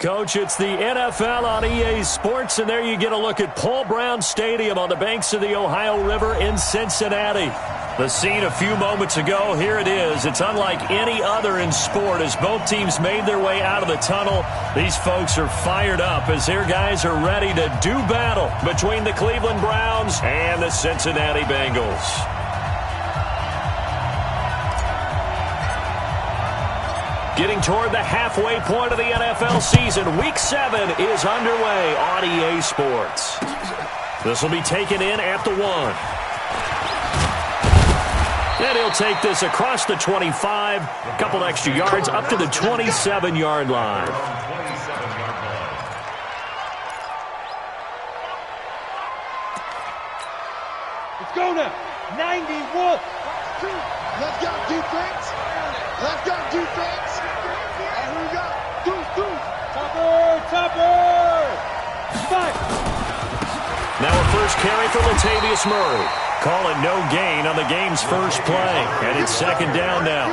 Coach, it's the NFL on EA Sports, and there you get a look at Paul Brown Stadium on the banks of the Ohio River in Cincinnati. The scene a few moments ago, here it is. It's unlike any other in sport as both teams made their way out of the tunnel. These folks are fired up as their guys are ready to do battle between the Cleveland Browns and the Cincinnati Bengals. Getting toward the halfway point of the NFL season, Week 7 is underway on EA Sports. This will be taken in at the 1. And he'll take this across the 25, a couple extra yards up to the 27-yard line. Let's go now. 91. Let's go, defense. Let's go, defense. And here we go. Do. Topper. Fight. Now a first carry for Latavius Murray. Call it no gain on the game's first play. And it's second down now.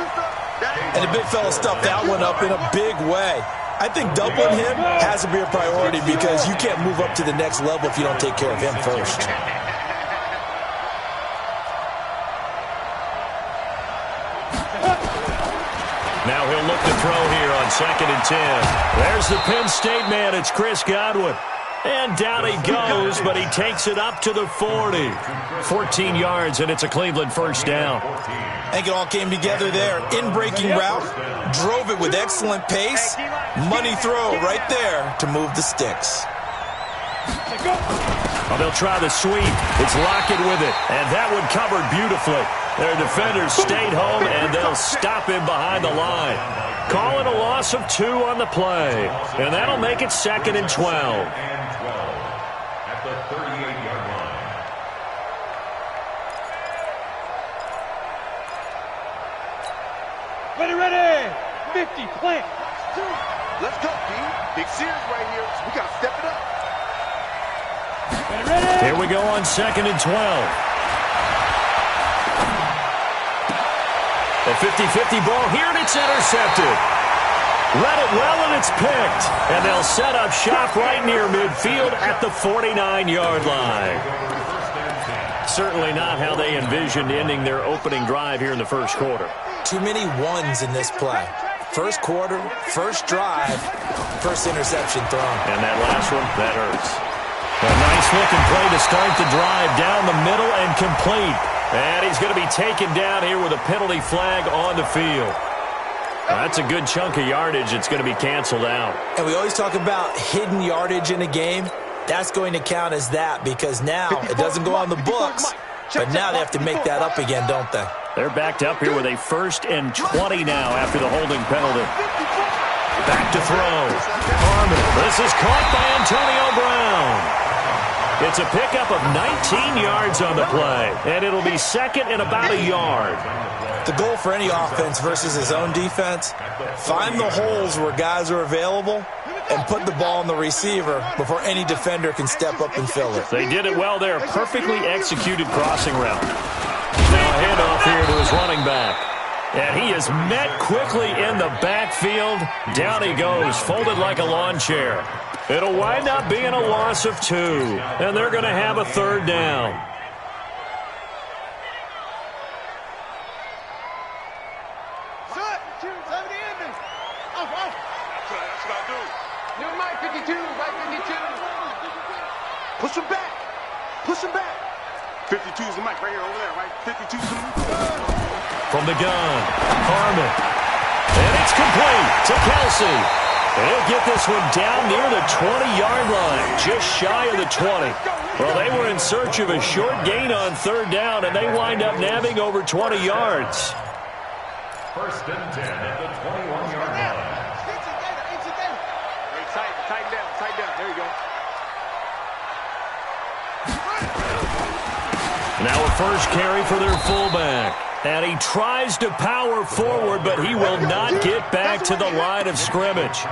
And the big fella stuffed that one up in a big way. I think doubling him has to be a priority because you can't move up to the next level if you don't take care of him first. Now he'll look to throw here on 2nd and 10. There's the Penn State man. It's Chris Godwin. And down he goes, but he takes it up to the 40. 14 yards, and it's a Cleveland first down. I think it all came together there. In-breaking route, drove it with excellent pace. Money throw right there to move the sticks. Well, they'll try the sweep. It's Lockett with it, and that one covered beautifully. Their defenders stayed home, and they'll stop him behind the line. Call it a loss of 2 on the play, and that'll make it 2nd and 12. At the 38-yard line. Ready. 50, plant. Let's go, D. Big series right here. We got to step it up. Ready. Here we go on 2nd and 12. A 50-50 ball here, and it's intercepted. Read it well, and it's picked. And they'll set up shop right near midfield at the 49-yard line. Certainly not how they envisioned ending their opening drive here in the first quarter. Too many ones in this play. First quarter, first drive, first interception thrown. And that last one, that hurts. A nice-looking play to start the drive down the middle and complete. And he's going to be taken down here with a penalty flag on the field. That's a good chunk of yardage. It's going to be canceled out. And we always talk about hidden yardage in a game. That's going to count as that because now it doesn't go on the books, but now they have to make that up again, don't they? They're backed up here with a 1st and 20 now after the holding penalty. Back to throw. Harmon. This is caught by Antonio Brown. It's a pickup of 19 yards on the play, and it'll be 2nd and about a yard. The goal for any offense versus his own defense, find the holes where guys are available and put the ball on the receiver before any defender can step up and fill it. They did it well there. Perfectly executed crossing route. Now a handoff here to his running back. And he is met quickly in the backfield. Down he goes, folded like a lawn chair. It'll wind up being a loss of 2, and they're going to have a 3rd down. Push him back. 52 is the mic right here, over there, right? 52 is the mic. From the gun, Harmon. And it's complete to Kelsey. They'll get this one down near the 20-yard line, just shy of the 20. Well, they were in search of a short gain on 3rd down, and they wind up nabbing over 20 yards. 1st and 10 at the 21-yard line. Tighten down. There you go. Now a first carry for their fullback. And he tries to power forward, but he will not get back to the line of scrimmage.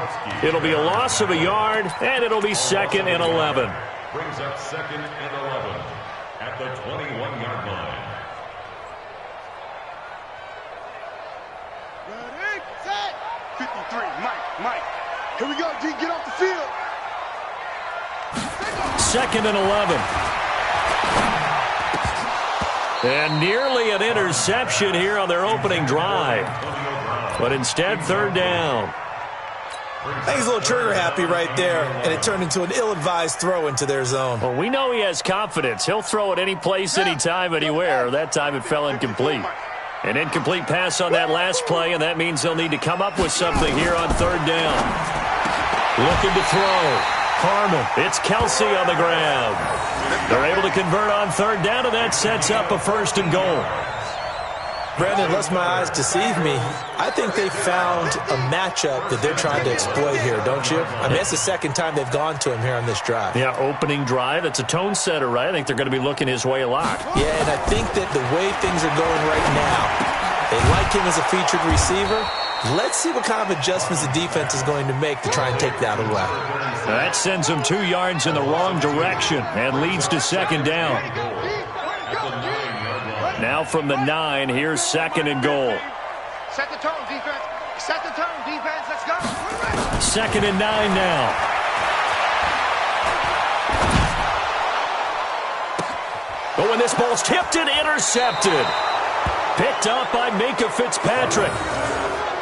It'll be a loss of a yard, and it'll be 2nd and 11. Brings up 2nd and 11 at the 21-yard line. Ready, set. 53, Mike. Here we go, D. Get off the field. 2nd and 11. And nearly an interception here on their opening drive. But instead, 3rd down. I think he's a little trigger happy right there, and it turned into an ill-advised throw into their zone. Well, we know he has confidence. He'll throw it any place, anytime, anywhere. That time it fell incomplete. An incomplete pass on that last play, and that means they'll need to come up with something here on 3rd down. Looking to throw. Harmon. It's Kelsey on the ground. They're able to convert on 3rd down, and that sets up a 1st and goal. Brandon, lest my eyes deceive me, I think they found a matchup that they're trying to exploit here, don't you? I mean, that's the 2nd time they've gone to him here on this drive. Yeah, opening drive. It's a tone setter, right? I think they're going to be looking his way a lot. Yeah, and I think that the way things are going right now, they like him as a featured receiver. Let's see what kind of adjustments the defense is going to make to try and take that away. That sends them 2 yards in the wrong direction and leads to 2nd down. Now from the 9, here's 2nd and goal. Set the tone, defense. Set the tone, defense. Let's go. 2nd and 9 now. But when this ball's tipped and intercepted. Picked up by Minkah Fitzpatrick.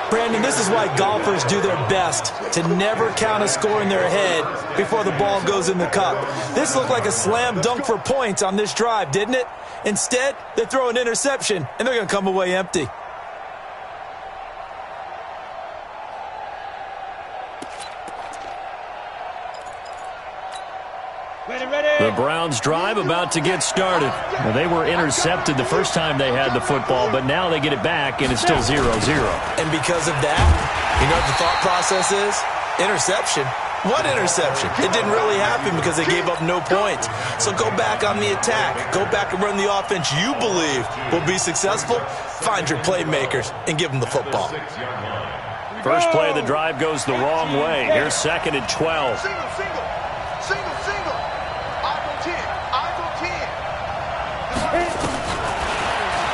Brandon, this is why golfers do their best to never count a score in their head before the ball goes in the cup. This looked like a slam dunk for points on this drive, didn't it? Instead, they throw an interception, and they're going to come away empty. The Browns' drive about to get started. Well, they were intercepted the first time they had the football, but now they get it back, and it's still 0-0. And because of that, you know what the thought process is? Interception. What interception? It didn't really happen because they gave up no points. So go back on the attack. Go back and run the offense you believe will be successful. Find your playmakers and give them the football. First play of the drive goes the wrong way. Here's 2nd and 12.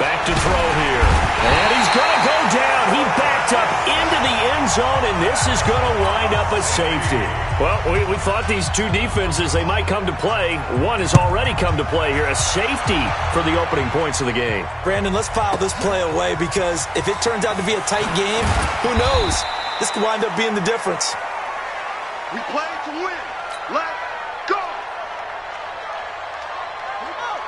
Back to throw here. And he's going to go down. He backed up into the end zone, and this is going to wind up a safety. Well, we thought these 2 defenses, they might come to play. One has already come to play here. A safety for the opening points of the game. Brandon, let's file this play away because if it turns out to be a tight game, who knows? This could wind up being the difference. We play to win. Let's go.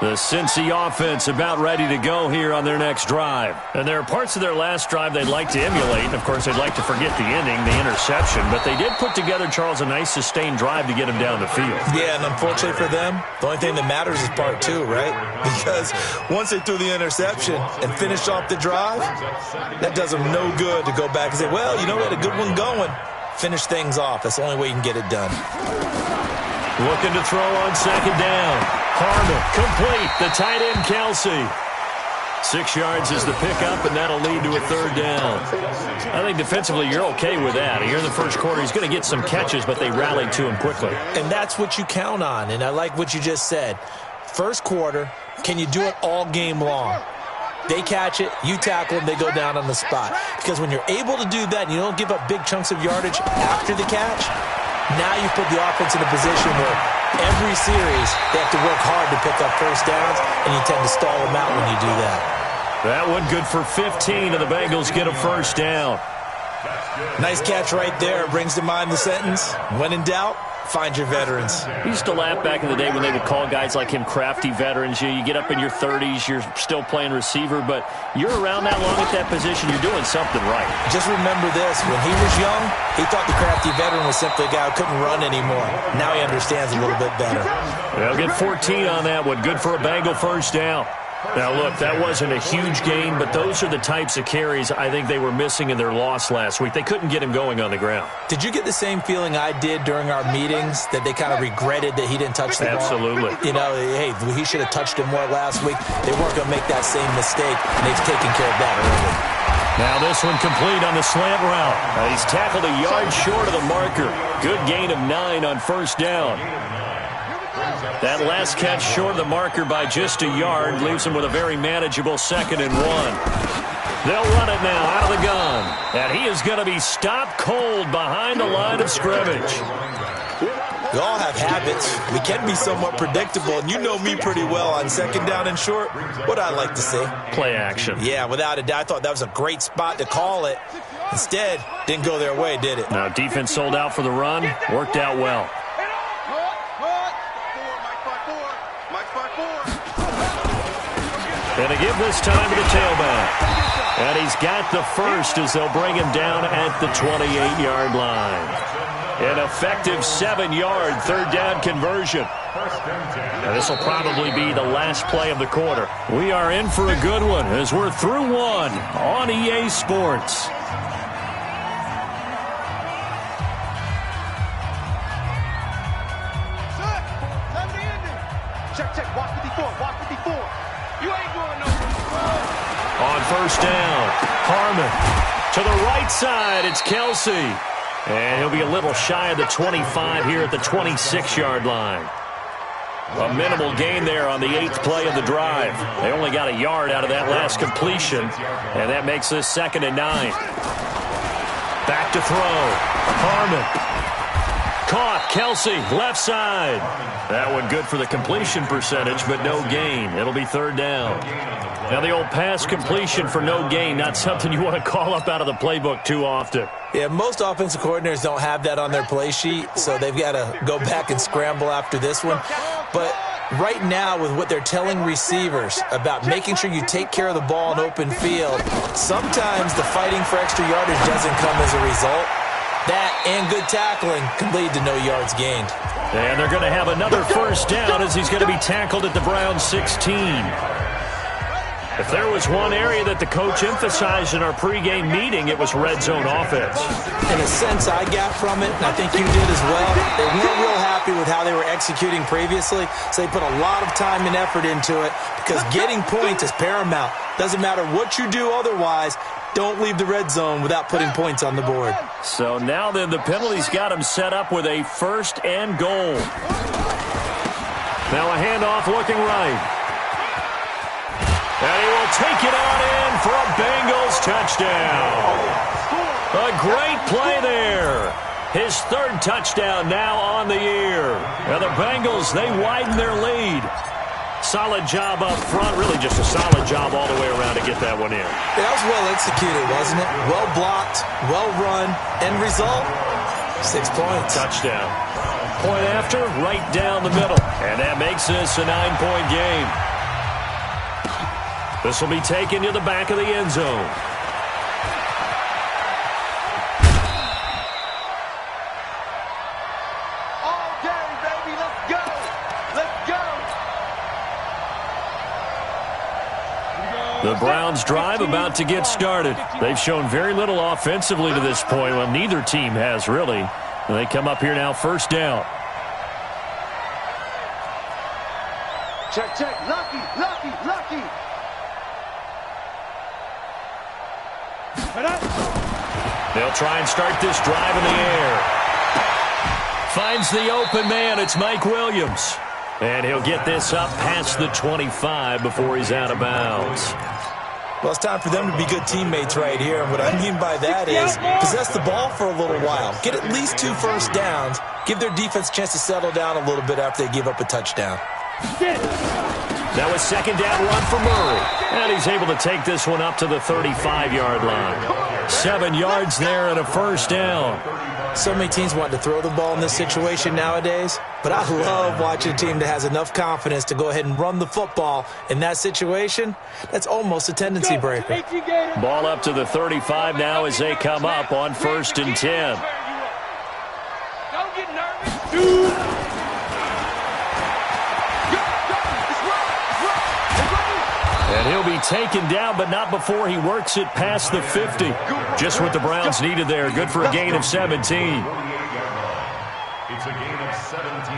The Cincy offense about ready to go here on their next drive. And there are parts of their last drive they'd like to emulate. And, of course, they'd like to forget the ending, the interception. But they did put together, Charles, a nice sustained drive to get him down the field. Yeah, and unfortunately for them, the only thing that matters is part 2, right? Because once they threw the interception and finished off the drive, that does them no good to go back and say, well, you know, we had a good one going. Finish things off. That's the only way you can get it done. Looking to throw on 2nd down. Harmon, complete. The tight end, Kelsey. 6 yards is the pickup, and that'll lead to a 3rd down. I think defensively you're okay with that. Here in the first quarter, he's going to get some catches, but they rallied to him quickly. And that's what you count on, and I like what you just said. First quarter, can you do it all game long? They catch it, you tackle them, they go down on the spot. Because when you're able to do that and you don't give up big chunks of yardage after the catch, now you put the offense in a position where every series they have to work hard to pick up first downs, and you tend to stall them out when you do that. That one good for 15, and the Bengals get a 1st down. Nice catch right there. Brings to mind the sentence, when in doubt, find your veterans. We used to laugh back in the day when they would call guys like him crafty veterans. You get up in your 30s, you're still playing receiver, but you're around that long at that position, you're doing something right. Just remember this, when he was young, he thought the crafty veteran was simply a guy who couldn't run anymore. Now he understands a little bit better. They'll get 14 on that one. Good for a Bengal 1st down. Now, look, that wasn't a huge gain, but those are the types of carries I think they were missing in their loss last week. They couldn't get him going on the ground. Did you get the same feeling I did during our meetings, that they kind of regretted that he didn't touch the ball? Absolutely. You know, hey, he should have touched it more last week. They weren't going to make that same mistake, and they've taken care of that early. Now this one complete on the slant route. He's tackled a yard short of the marker. Good gain of 9 on 1st down. That last catch short of the marker by just a yard leaves him with a very manageable 2nd and 1. They'll run it now out of the gun. And he is going to be stopped cold behind the line of scrimmage. We all have habits. We can be somewhat predictable, and you know me pretty well on second down and short. What I like to say? Play action. Yeah, without a doubt. I thought that was a great spot to call it. Instead, didn't go their way, did it? Now defense sold out for the run. Worked out well. And a give this time to the tailback. And he's got the first as they'll bring him down at the 28-yard line. An effective 7-yard third down conversion. Now this will probably be the last play of the quarter. We are in for a good one as we're through one on EA Sports. Check, walk 54. You ain't going nowhere. On first down, Harmon to the right side. It's Kelsey. And he'll be a little shy of the 25 here at the 26-yard line. A minimal gain there on the 8th play of the drive. They only got a yard out of that last completion, and that makes this 2nd and 9. Back to throw. Harmon. Caught. Kelsey, left side. That one good for the completion percentage, but no gain. It'll be third down. Now the old pass completion for no gain, not something you want to call up out of the playbook too often. Yeah, most offensive coordinators don't have that on their play sheet, so they've got to go back and scramble after this one. But right now, with what they're telling receivers about making sure you take care of the ball in open field, sometimes the fighting for extra yardage doesn't come as a result. That and good tackling can lead to no yards gained. And they're going to have another first down as he's going to be tackled at the Browns 16. If there was one area that the coach emphasized in our pregame meeting, it was red zone offense. In a sense, I got from it, and I think you did as well. They weren't real happy with how they were executing previously, so they put a lot of time and effort into it because getting points is paramount. Doesn't matter what you do otherwise. Don't leave the red zone without putting points on the board. So now then the penalty's got him set up with a 1st and goal. Now a handoff looking right. And he will take it on in for a Bengals touchdown. A great play there. His 3rd touchdown now on the year. And the Bengals, they widen their lead. Solid job up front. Really just a solid job all the way around to get that one in. Yeah, that was well executed, wasn't it? Well blocked, well run. End result, 6 points. Touchdown. Point after, right down the middle. And that makes this a 9-point game. This will be taken to the back of the end zone. All day, baby. Let's go. The Browns drive about to get started. They've shown very little offensively to this point. Well, neither team has, really. And they come up here now, first down. Check. Lucky. They'll try and start this drive in the air. Finds the open man. It's Mike Williams. And he'll get this up past the 25 before he's out of bounds. Well, it's time for them to be good teammates right here. And what I mean by that is possess the ball for a little while. Get at least 2 first downs. Give their defense a chance to settle down a little bit after they give up a touchdown. Now a 2nd down run for Murray. And he's able to take this one up to the 35-yard line. 7 yards there and a first down. So many teams want to throw the ball in this situation nowadays, but I love watching a team that has enough confidence to go ahead and run the football. In that situation, that's almost a tendency breaker. Ball up to the 35 now as they come up on 1st and 10. Don't get nervous. And he'll be taken down, but not before he works it past the 50. Just what the Browns needed there. Good for a gain of 17. It's a gain of 17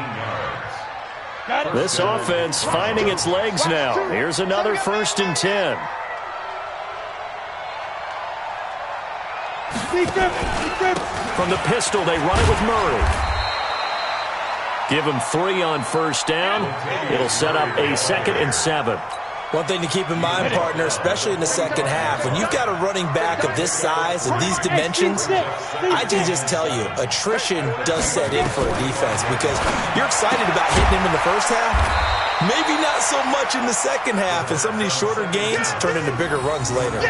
yards. This offense finding its legs now. Here's another 1st and 10. From the pistol, they run it with Murray. Give him 3 on first down. It'll set up a 2nd and 7. One thing to keep in mind, partner, especially in the second half, when you've got a running back of this size and these dimensions, I can just tell you, attrition does set in for a defense because you're excited about hitting him in the first half. Maybe not so much in the second half, and some of these shorter gains turn into bigger runs later.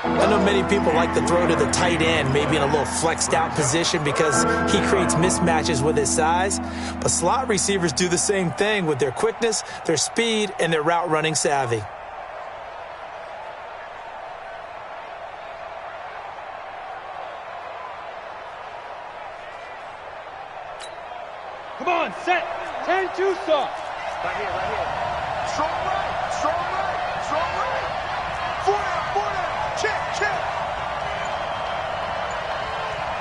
I know many people like to throw to the tight end, maybe in a little flexed out position because he creates mismatches with his size. But slot receivers do the same thing with their quickness, their speed, and their route running savvy. Come on, set. 10-2 soft. Right here, right here. Strong right, strong right, strong right. Four down. Check.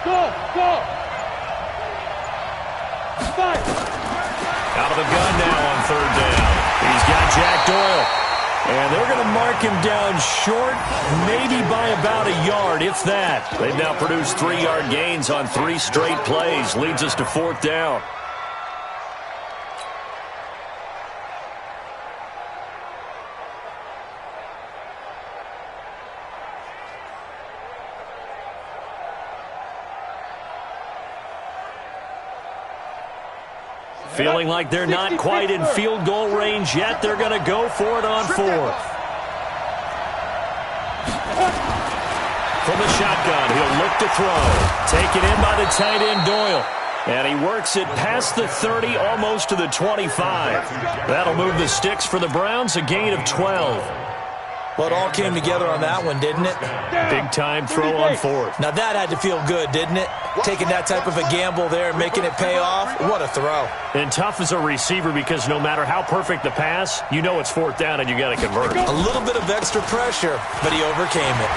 Go. Fight. Out of the gun now on third down. He's got Jack Doyle. And they're going to mark him down short, maybe by about a yard, if that. They've now produced 3-yard gains on 3 straight plays. Leads us to fourth down. Feeling like they're not quite in field goal range yet. They're going to go for it on fourth. From the shotgun, he'll look to throw. Taken in by the tight end, Doyle. And he works it past the 30, almost to the 25. That'll move the sticks for the Browns, a gain of 12. Well, it all came together on that one, didn't it? Big-time throw on fourth. Now, that had to feel good, didn't it? Taking that type of a gamble there and making it pay off. What a throw. And tough as a receiver because no matter how perfect the pass, you know it's fourth down and you got to convert. A little bit of extra pressure, but he overcame it.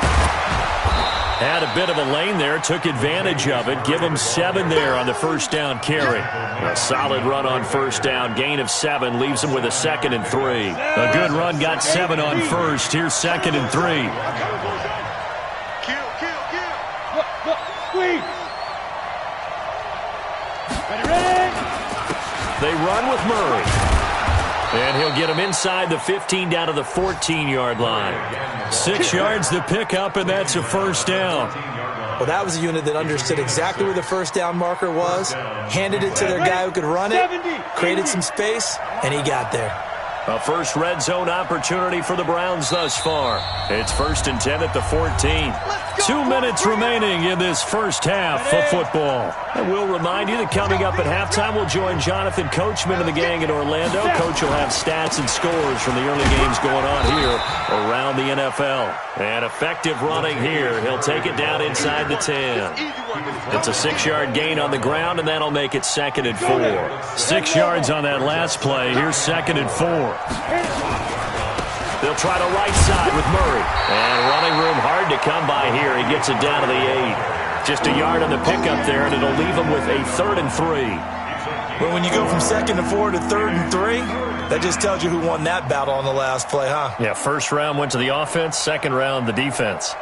Had a bit of a lane there, took advantage of it. Give him 7 there on the first down carry. A solid run on first down. Gain of 7 leaves him with a 2nd and 3. A good run got 7 on first. Here's 2nd and 3. Kill. Look, squeeze. Ready. They run with Murray. And he'll get him inside the 15 down to the 14-yard line. 6 yards to pick up, and that's a first down. Well, that was a unit that understood exactly where the first down marker was, handed it to their guy who could run it, created some space, and he got there. A first red zone opportunity for the Browns thus far. It's 1st and 10 at the 14. 2 minutes remaining in this first half of football. And we'll remind you that coming up at halftime, we'll join Jonathan Coachman and the gang in Orlando. Coach will have stats and scores from the early games going on here around the NFL. And effective running here. He'll take it down inside the 10. It's a 6-yard gain on the ground, and that'll make it 2nd and 4. 6 yards on that last play. Here's 2nd and 4. They'll try to right side with Murray. And running room hard to come by here. He gets it down to the 8. Just a yard on the pickup there, and it'll leave him with a 3rd and 3. But when you go from 2nd and 4 to 3rd and 3, that just tells you who won that battle on the last play, huh? Yeah, first round went to the offense, second round the defense.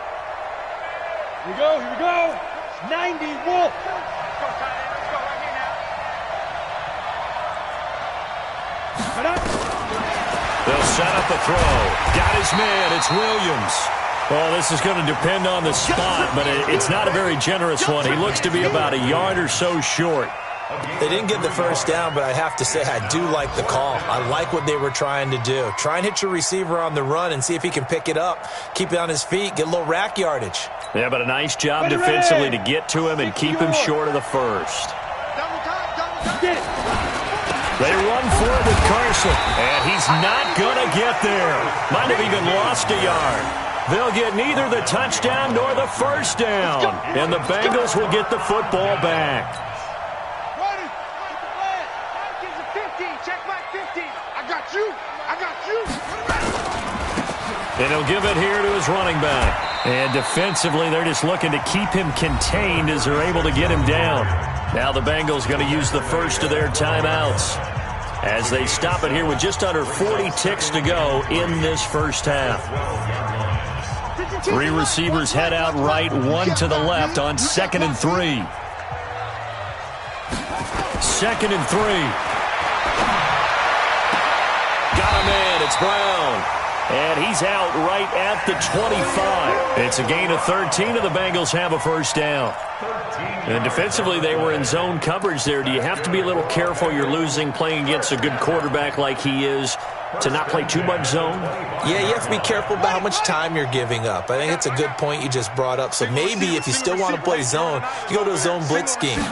Here we go. 90 Wolf. They'll set up a throw. Got his man. It's Williams. Well, this is going to depend on the spot, but it's not a very generous one. He looks to be about a yard or so short. They didn't get the first down, but I have to say I do like the call. I like what they were trying to do. Try and hit your receiver on the run and see if he can pick it up, keep it on his feet, get a little rack yardage. Yeah, but a nice job defensively to get to him and keep him short of the first. They run for it with Carson, and he's not going to get there. Might have even lost a yard. They'll get neither the touchdown nor the first down, and the Bengals will get the football back. And he'll give it here to his running back. And defensively, they're just looking to keep him contained as they're able to get him down. Now the Bengals going to use the first of their timeouts as they stop it here with just under 40 ticks to go in this first half. 3 receivers head out right, 1 to the left on 2nd and 3. 2nd and 3. Got him in. and it's Brown. And he's out right at the 25. It's a gain of 13, and the Bengals have a first down. And defensively, they were in zone coverage there. Do you have to be a little careful? You're losing playing against a good quarterback like he is to not play too much zone? Yeah, you have to be careful about how much time you're giving up. I think it's a good point you just brought up. So maybe if you still want to play zone, you go to a zone blitz scheme.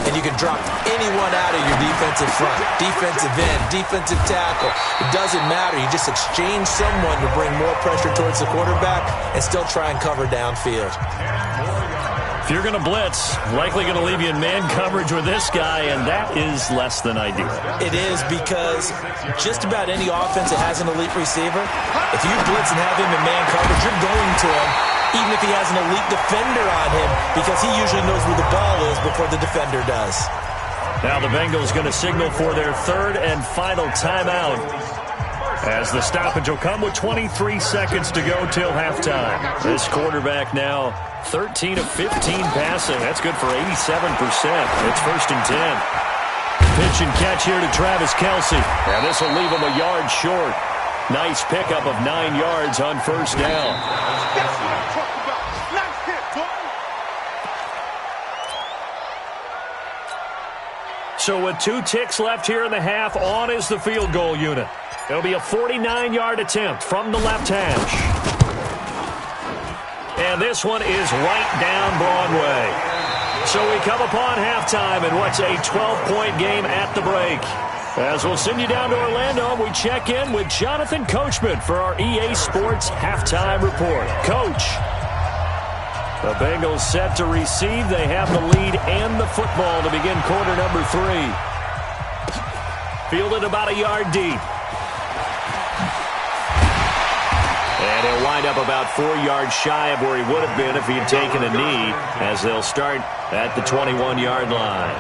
And you can drop anyone out of your defensive front, defensive end, defensive tackle. It doesn't matter. You just exchange someone to bring more pressure towards the quarterback and still try and cover downfield. If you're going to blitz, likely going to leave you in man coverage with this guy, and that is less than ideal. It is, because just about any offense that has an elite receiver, if you blitz and have him in man coverage, you're going to him, even if he has an elite defender on him, because he usually knows where the ball is before the defender does. Now the Bengals going to signal for their third and final timeout, as the stoppage will come with 23 seconds to go till halftime. This quarterback now 13 of 15 passing. That's good for 87%. It's 1st and 10. Pitch and catch here to Travis Kelce. And this will leave him a yard short. Nice pickup of 9 yards on first down. That's what I'm talking about. Nice hit, boy. So with 2 ticks left here in the half, on is the field goal unit. It'll be a 49-yard attempt from the left hash. And this one is right down Broadway. So we come upon halftime in what's a 12-point game at the break. As we'll send you down to Orlando, we check in with Jonathan Coachman for our EA Sports Halftime Report. Coach, the Bengals set to receive. They have the lead and the football to begin quarter number 3. Fielded about a yard deep. And he'll wind up about 4 yards shy of where he would have been if he had taken a knee, as they'll start at the 21-yard line.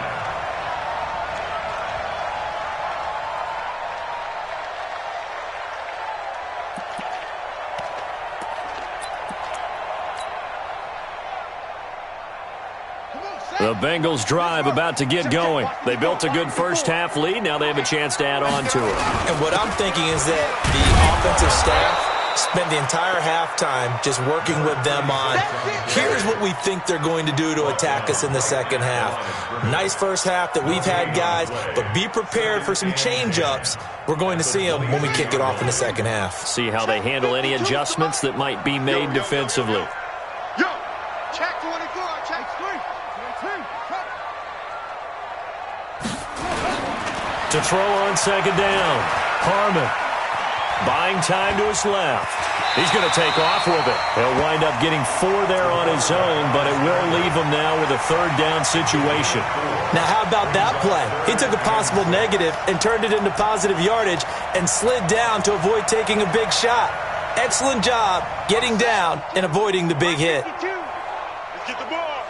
The Bengals drive about to get going. They built a good first-half lead. Now they have a chance to add on to it. And what I'm thinking is that the offensive staff spent the entire halftime just working with them on, here's what we think they're going to do to attack us in the second half. Nice first half that we've had, guys, but be prepared for some change-ups. We're going to see them when we kick it off in the second half. See how they handle any adjustments that might be made defensively. Yo, check 24, check 3. To throw on second down, Harmon buying time to his left. He's going to take off with it. He'll wind up getting 4 there on his own, but it will leave him now with a third down situation. Now, how about that play? He took a possible negative and turned it into positive yardage and slid down to avoid taking a big shot. Excellent job getting down and avoiding the big hit. 52. Let's get the ball.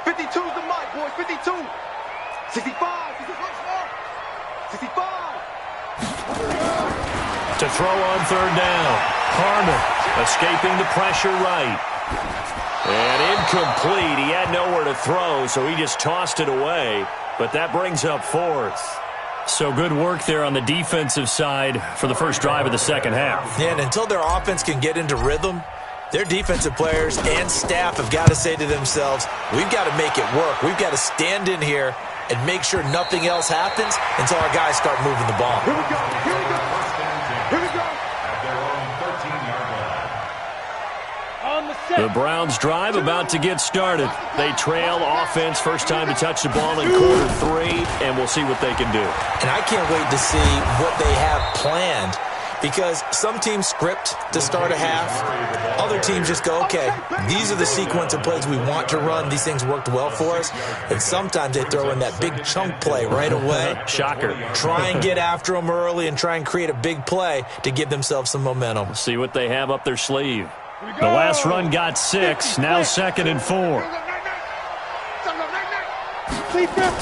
52's the mic, boy. 52. 65. 65. To throw on third down, Harmon escaping the pressure right. And incomplete. He had nowhere to throw, so he just tossed it away. But that brings up 4th. So good work there on the defensive side for the first drive of the second half. Yeah, and until their offense can get into rhythm, their defensive players and staff have got to say to themselves, we've got to make it work. We've got to stand in here and make sure nothing else happens until our guys start moving the ball. Here we go. Here we go. Here we go. At their own 13-yard line. On the set. The Browns drive about to get started. They trail offense, first time to touch the ball in quarter 3, and we'll see what they can do. And I can't wait to see what they have planned, because some teams script to start a half. Other teams just go, okay, these are the sequence of plays we want to run. These things worked well for us. And sometimes they throw in that big chunk play right away. Shocker. Try and get after them early and try and create a big play to give themselves some momentum. See what they have up their sleeve. The last run got 6, now 2nd and 4.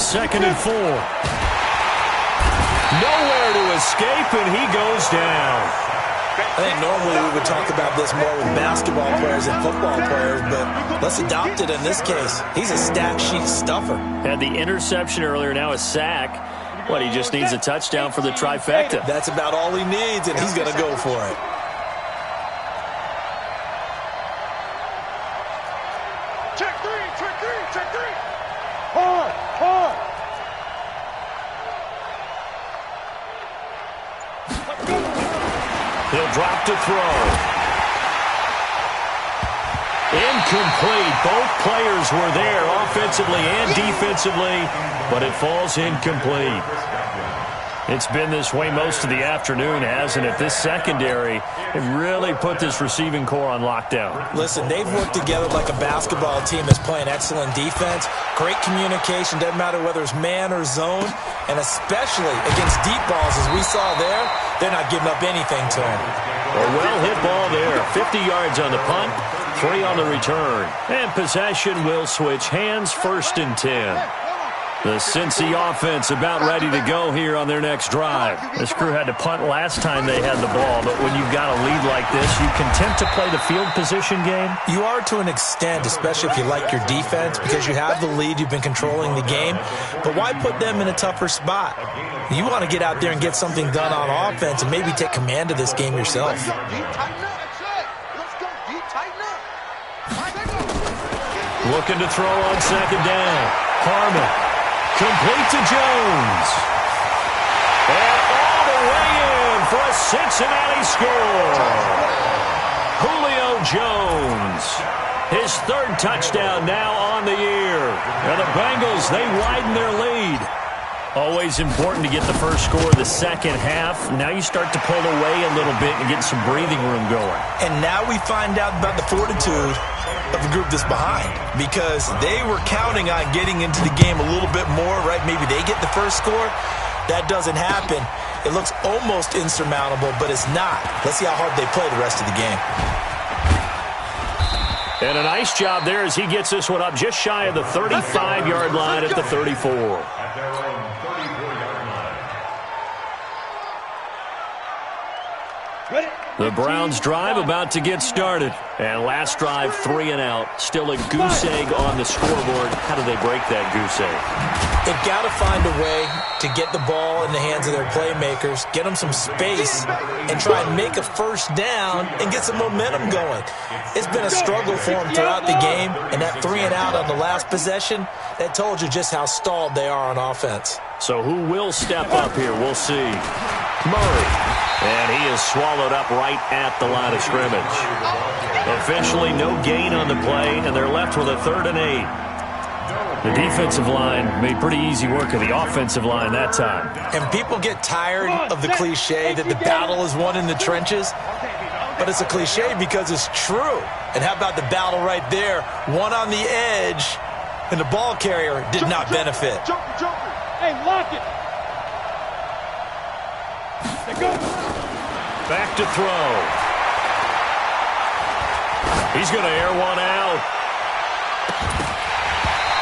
2nd and 4. Nowhere to escape, and he goes down. I think normally we would talk about this more with basketball players and football players, but let's adopt it in this case. He's a stat sheet stuffer. Had the interception earlier, now a sack. What, he just needs a touchdown for the trifecta. That's about all he needs, and he's going to go for it. Check three, check three, check three. Hard, hard. He'll drop to throw. Incomplete. Both players were there offensively and defensively, but it falls incomplete. It's been this way most of the afternoon, hasn't it? This secondary have really put this receiving core on lockdown. Listen, they've worked together like a basketball team that's playing excellent defense. Great communication, doesn't matter whether it's man or zone, and especially against deep balls, as we saw there, they're not giving up anything to them. A well-hit ball there. 50 yards on the punt, 3 on the return. And possession will switch hands, 1st and 10. The Cincy offense about ready to go here on their next drive. This crew had to punt last time they had the ball, but when you've got a lead like this, you content to play the field position game? You are to an extent, especially if you like your defense, because you have the lead, you've been controlling the game. But why put them in a tougher spot? You want to get out there and get something done on offense and maybe take command of this game yourself. Looking to throw on 2nd down. Carmen. Complete to Jones. And all the way in for a Cincinnati score. Julio Jones. His 3rd touchdown now on the year. And the Bengals, they widen their lead. Always important to get the first score of the second half. Now you start to pull away a little bit and get some breathing room going. And now we find out about the fortitude of the group that's behind, because they were counting on getting into the game a little bit more, right? Maybe they get the first score. That doesn't happen. It looks almost insurmountable, but it's not. Let's see how hard they play the rest of the game. And a nice job there as he gets this one up just shy of the 35-yard line at the 34. At their own 34-yard line. Ready? The Browns drive about to get started. And last drive, 3 and out. Still a goose egg on the scoreboard. How do they break that goose egg? They've got to find a way to get the ball in the hands of their playmakers, get them some space, and try and make a first down and get some momentum going. It's been a struggle for them throughout the game, and that 3 and out on the last possession, that told you just how stalled they are on offense. So who will step up here? We'll see. Murray. And he is swallowed up right at the line of scrimmage. Officially no gain on the play, and they're left with a 3rd and 8. The defensive line made pretty easy work of the offensive line that time. And people get tired of the cliche that the battle is won in the trenches, but it's a cliche because it's true. And how about the battle right there? One on the edge, and the ball carrier did not benefit. Hey, lock it. They go. Back to throw. He's going to air one out.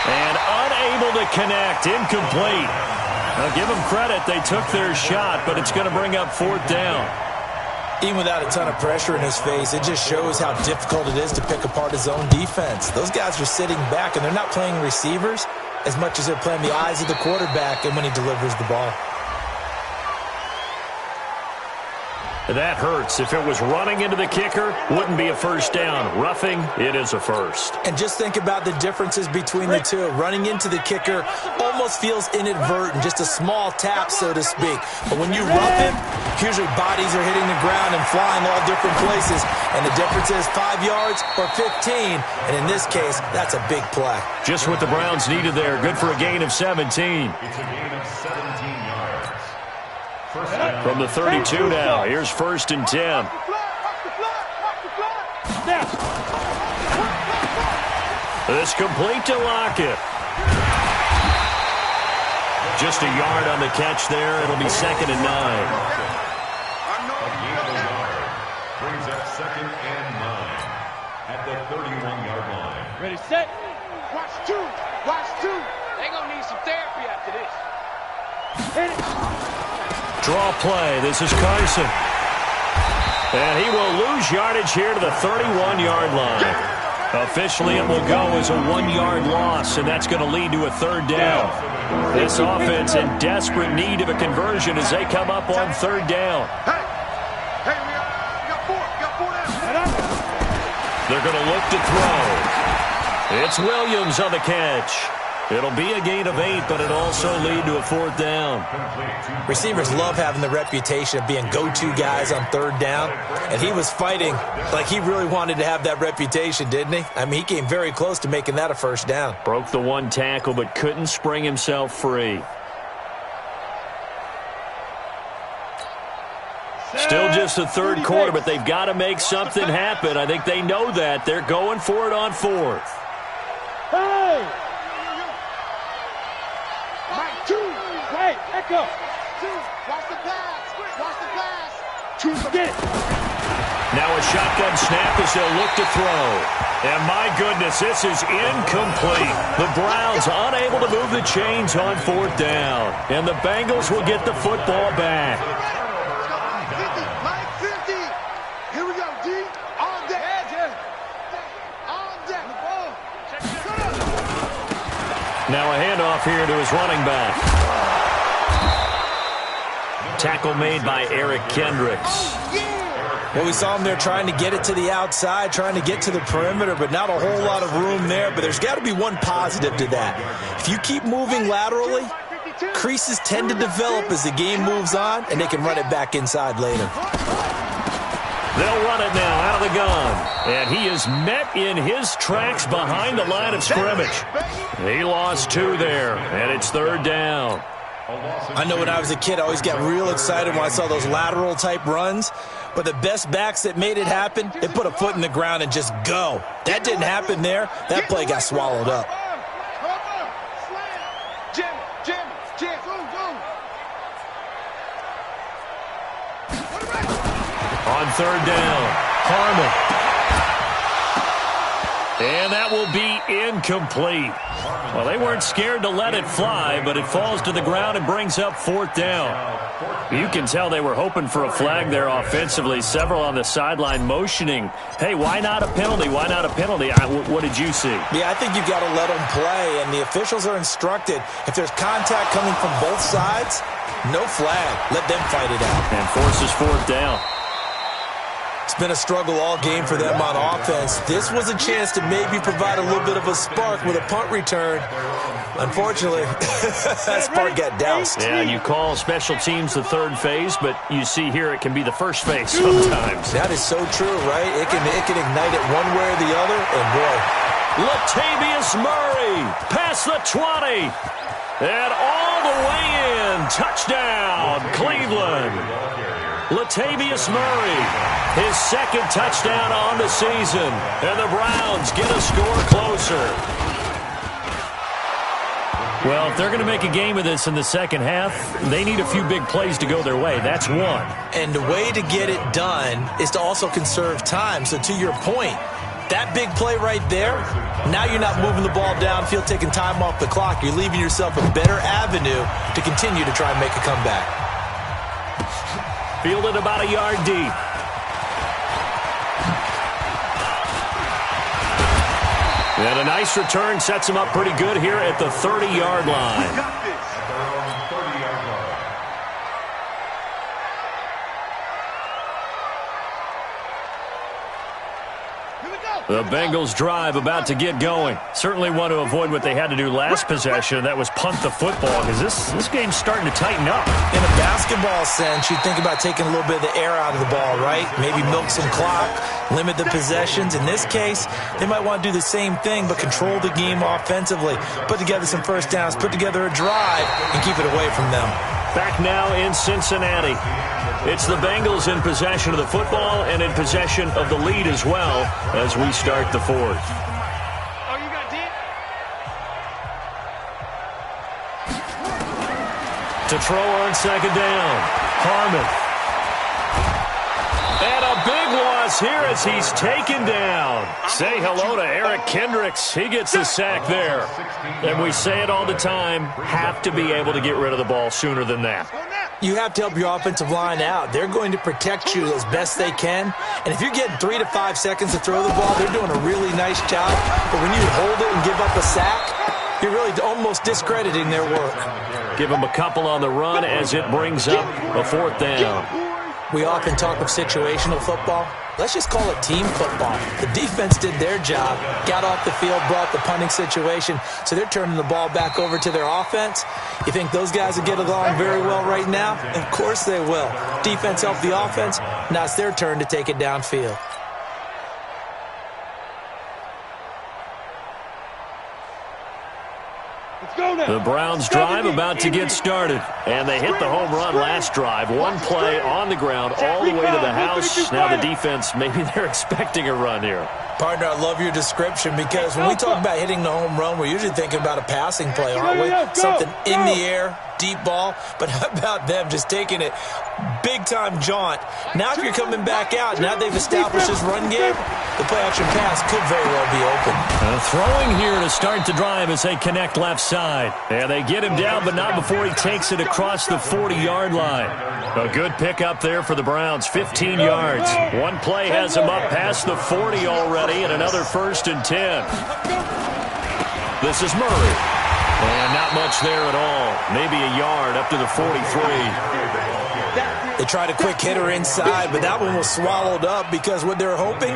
And unable to connect. Incomplete. Now give them credit. They took their shot, but it's going to bring up 4th down. Even without a ton of pressure in his face, it just shows how difficult it is to pick apart his own defense. Those guys are sitting back, and they're not playing receivers as much as they're playing the eyes of the quarterback and when he delivers the ball. That hurts. If it was running into the kicker, wouldn't be a first down. Roughing, it is a first. And just think about the differences between the two. Running into the kicker almost feels inadvertent, just a small tap, so to speak. But when you rough him, usually bodies are hitting the ground and flying all different places. And the difference is 5 yards or 15. And in this case, that's a big play. Just what the Browns needed there. Good for a gain of 17. It's a gain of 17 yards. First down. From the 32 now. Here's 1st and 10. This complete to Lockett. Just a yard on the catch there. It'll be 2nd and 9. A gain of a yard brings up 2nd and 9 at the 31-yard line. Ready, set. Watch 2. Watch 2. They gonna need some therapy after this. Hit it. Draw play. This is Carson. And he will lose yardage here to the 31-yard line. Officially, it will go as a 1-yard loss, and that's going to lead to a 3rd down. This offense in desperate need of a conversion as they come up on 3rd down. Hey, we got 4. We got 4 now. They're going to look to throw. It's Williams on the catch. It'll be a gain of 8, but it'll also lead to a 4th down. Receivers love having the reputation of being go-to guys on 3rd down, and he was fighting like he really wanted to have that reputation, didn't he? I mean, he came very close to making that a 1st down. Broke the 1 tackle, but couldn't spring himself free. Still just the 3rd quarter, but they've got to make something happen. I think they know that. They're going for it on 4th. Hey! Wait, echo. 2, watch the pass. Watch the pass. 2, get it. Now a shotgun snap as they'll look to throw. And my goodness, this is incomplete. The Browns unable to move the chains on 4th down. And the Bengals will get the football back. 50. Here we go, D. On deck. On deck. Now a handoff here to his running back. Tackle made by Eric Kendricks. Well, we saw him there trying to get it to the outside, trying to get to the perimeter, but not a whole lot of room there. But there's got to be one positive to that. If you keep moving laterally, creases tend to develop as the game moves on, and they can run it back inside later. They'll run it now out of the gun. And he is met in his tracks behind the line of scrimmage. He lost 2 there, and it's 3rd down. I know when I was a kid, I always got real excited when I saw those lateral-type runs. But the best backs that made it happen, they put a foot in the ground and just go. That didn't happen there. That play got swallowed up. Jim, go. On 3rd down, Harmon. And that will be incomplete. Well, they weren't scared to let it fly, but it falls to the ground and brings up 4th down. You can tell they were hoping for a flag there offensively. Several on the sideline motioning, hey, why not a penalty? Why not a penalty? What did you see? Yeah, I think you've got to let them play, and the officials are instructed. If there's contact coming from both sides, no flag. Let them fight it out. And forces 4th down. It's been a struggle all game for them on offense. This was a chance to maybe provide a little bit of a spark with a punt return. Unfortunately, that spark got doused. Yeah, you call special teams the 3rd phase, but you see here it can be the 1st phase sometimes. That is so true, right? It can ignite it one way or the other, and boy. Latavius Murray past the 20. And all the way in. Touchdown, Cleveland. Latavius Murray, his 2nd touchdown on the season. And the Browns get a score closer. Well, if they're going to make a game of this in the 2nd half, they need a few big plays to go their way. That's one. And the way to get it done is to also conserve time. So to your point, that big play right there, now you're not moving the ball downfield, taking time off the clock. You're leaving yourself a better avenue to continue to try and make a comeback. Fielded about a yard deep. And a nice return sets him up pretty good here at the 30-yard line. The Bengals drive about to get going. Certainly want to avoid what they had to do last possession. That was punt the football, because this game's starting to tighten up. In a basketball sense, you think about taking a little bit of the air out of the ball, right? Maybe milk some clock, limit the possessions. In this case, they might want to do the same thing, but control the game offensively. Put together some first downs, put together a drive, and keep it away from them. Back now in Cincinnati. It's the Bengals in possession of the football and in possession of the lead as well as we start the 4th. Oh, you got deep? To throw on 2nd down. Harmon. And a big loss here as he's taken down. Say hello to Eric Kendricks. He gets the sack there. And we say it all the time, have to be able to get rid of the ball sooner than that. You have to help your offensive line out. They're going to protect you as best they can. And if you're getting 3 to 5 seconds to throw the ball, they're doing a really nice job. But when you hold it and give up a sack, you're really almost discrediting their work. Give them a couple on the run as it brings up a 4th down. We often talk of situational football. Let's just call it team football. The defense did their job, got off the field, brought the punting situation, so they're turning the ball back over to their offense. You think those guys will get along very well right now? Of course they will. Defense helped the offense. Now it's their turn to take it downfield. The Browns drive about to get started, and they hit the home run last drive. One play on the ground all the way to the house. Now the defense, maybe they're expecting a run here. Partner, I love your description because when we talk about hitting the home run, we're usually thinking about a passing play, aren't we? Something in the air, deep ball. But how about them just taking it big-time jaunt? Now if you're coming back out, now they've established this run game, the play-action pass could very well be open. Throwing here to start the drive as they connect left side. And they get him down, but not before he takes it across the 40-yard line. A good pickup there for the Browns, 15 yards. One play has him up past the 40 already, and another 1st and 10. This is Murray. And not much there at all. Maybe a yard up to the 43. They tried a quick hitter inside, but that one was swallowed up because what they're hoping,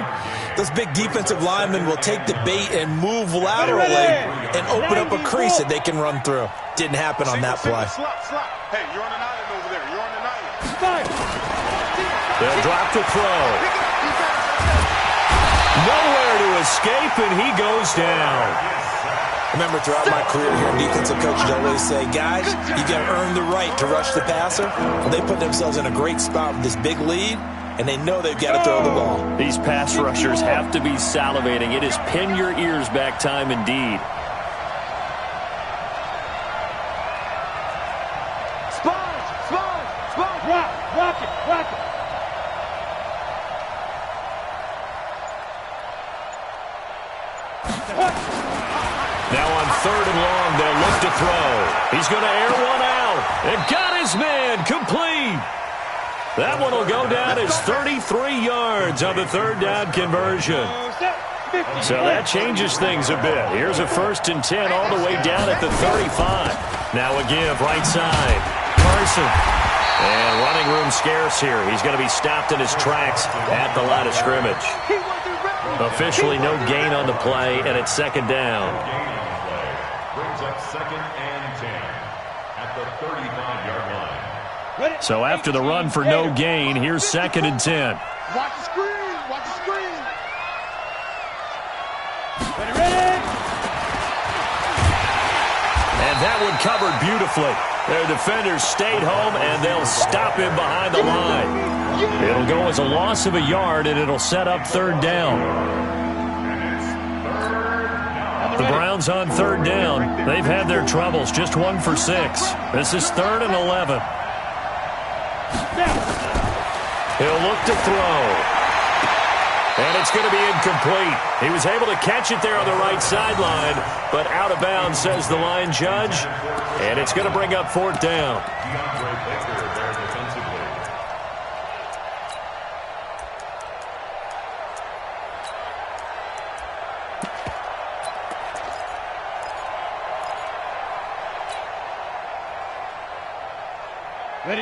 those big defensive linemen will take the bait and move laterally and open up a crease that they can run through. Didn't happen on that play. Hey, you're on an island over there. You're on an island. They'll drop the throw. Nowhere to escape, and he goes down. Remember, throughout my career here in defensive coaches, I always say, guys, you got to earn the right to rush the passer. Well, they put themselves in a great spot with this big lead, and they know they've got to throw the ball. These pass rushers have to be salivating. It is pin your ears back time indeed. Rock it. Now on 3rd and long, they'll look to throw. He's going to air one out. And got his man complete. That one will go down as 33 yards on the 3rd down conversion. So that changes things a bit. Here's a 1st and 10 all the way down at the 35. Now a give right side. Carson. And running room scarce here. He's going to be stopped in his tracks at the line of scrimmage. Officially no gain on the play, and it's 2nd down. Brings up 2nd and 10 at the 35-yard line. So after the run for no gain, here's 2nd and 10. Watch the screen. Watch the screen. Ready. And that one covered beautifully. Their defenders stayed home, and they'll stop him behind the line. It'll go as a loss of a yard, and it'll set up 3rd down. The Browns on 3rd down. They've had their troubles, just 1 for 6. This is 3rd and 11. He'll look to throw. And it's going to be incomplete. He was able to catch it there on the right sideline, but out of bounds, says the line judge. And it's going to bring up 4th down.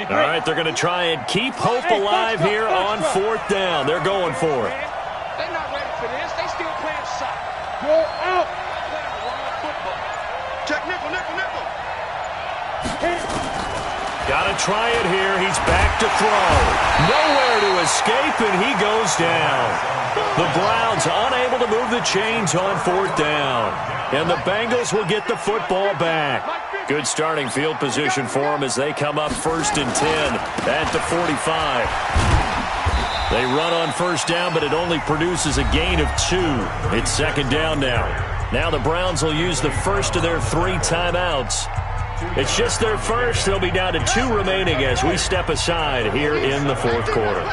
All right, they're going to try and keep hope alive here on 4th down. They're going for it. They're not ready for this. They still playing soccer. Go out. Playing wrong football. Check nickel. Got to try it here. He's back to throw. Nowhere to escape, and he goes down. The Browns unable to move the chains on 4th down. And the Bengals will get the football back. Good starting field position for them as they come up 1st and 10 at the 45. They run on 1st down, but it only produces a gain of 2. It's 2nd down now. Now the Browns will use the first of their 3 timeouts. It's just their first. They'll be down to 2 remaining as we step aside here in the 4th quarter.